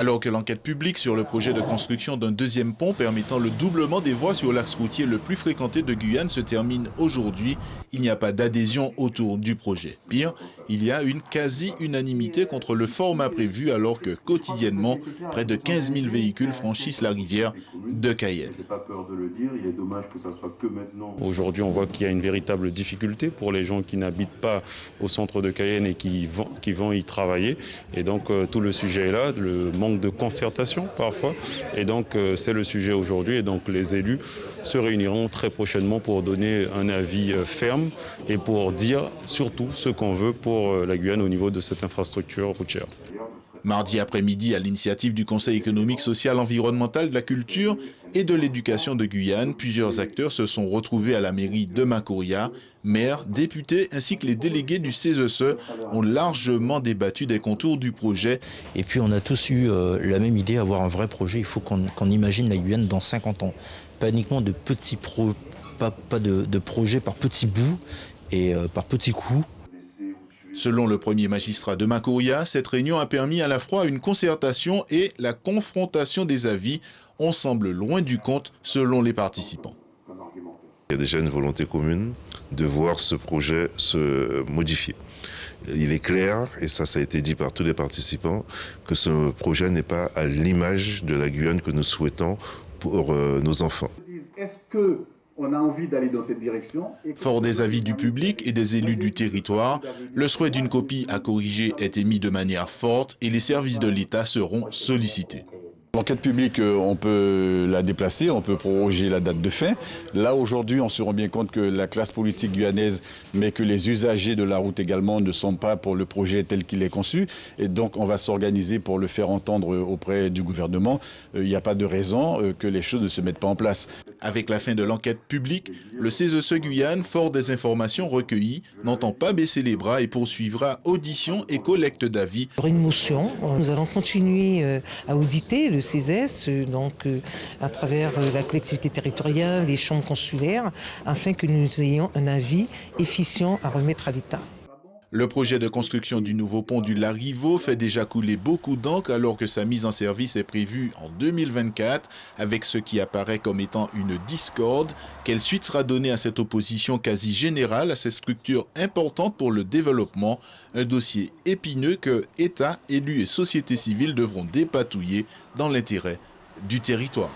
Alors que l'enquête publique sur le projet de construction d'un deuxième pont permettant le doublement des voies sur l'axe routier le plus fréquenté de Guyane se termine aujourd'hui, il n'y a pas d'adhésion autour du projet. Pire, il y a une quasi-unanimité contre le format prévu alors que quotidiennement, près de 15 000 véhicules franchissent la rivière de Cayenne. Aujourd'hui, on voit qu'il y a une véritable difficulté pour les gens qui n'habitent pas au centre de Cayenne et qui vont y travailler. Et donc, tout le sujet est là, le manque de concertation parfois. Et donc, c'est le sujet aujourd'hui. Et donc, les élus se réuniront très prochainement pour donner un avis ferme et pour dire surtout ce qu'on veut pour la Guyane au niveau de cette infrastructure routière. Mardi après-midi, à l'initiative du Conseil économique, social, environnemental, de la culture et de l'éducation de Guyane, plusieurs acteurs se sont retrouvés à la mairie de Macoria. Maires, députés ainsi que les délégués du CESE ont largement débattu des contours du projet. Et puis on a tous eu la même idée, avoir un vrai projet. Il faut qu'on imagine la Guyane dans 50 ans. Pas uniquement de petits pas de projets par petits bouts et par petits coups. Selon le premier magistrat de Macoria, cette réunion a permis à la fois une concertation et la confrontation des avis. On semble loin du compte selon les participants. Il y a déjà une volonté commune de voir ce projet se modifier. Il est clair, et ça a été dit par tous les participants, que ce projet n'est pas à l'image de la Guyane que nous souhaitons pour nos enfants. Est-ce qu'on a envie d'aller dans cette direction? Fort des avis du public et des élus du territoire, le souhait d'une copie à corriger est émis de manière forte et les services de l'État seront sollicités. L'enquête publique, on peut la déplacer, on peut proroger la date de fin. Là, aujourd'hui, on se rend bien compte que la classe politique guyanaise, mais que les usagers de la route également ne sont pas pour le projet tel qu'il est conçu. Et donc, on va s'organiser pour le faire entendre auprès du gouvernement. Il n'y a pas de raison que les choses ne se mettent pas en place. Avec la fin de l'enquête publique, le CESE Guyane, fort des informations recueillies, n'entend pas baisser les bras et poursuivra audition et collecte d'avis. Pour une motion, nous allons continuer à auditer le CESE, donc à travers la collectivité territoriale, les chambres consulaires, afin que nous ayons un avis efficient à remettre à l'État. Le projet de construction du nouveau pont du Larivot fait déjà couler beaucoup d'encre alors que sa mise en service est prévue en 2024 avec ce qui apparaît comme étant une discorde. Quelle suite sera donnée à cette opposition quasi générale à ces structures importantes pour le développement? Un dossier épineux que État, élus et société civile devront dépatouiller dans l'intérêt du territoire.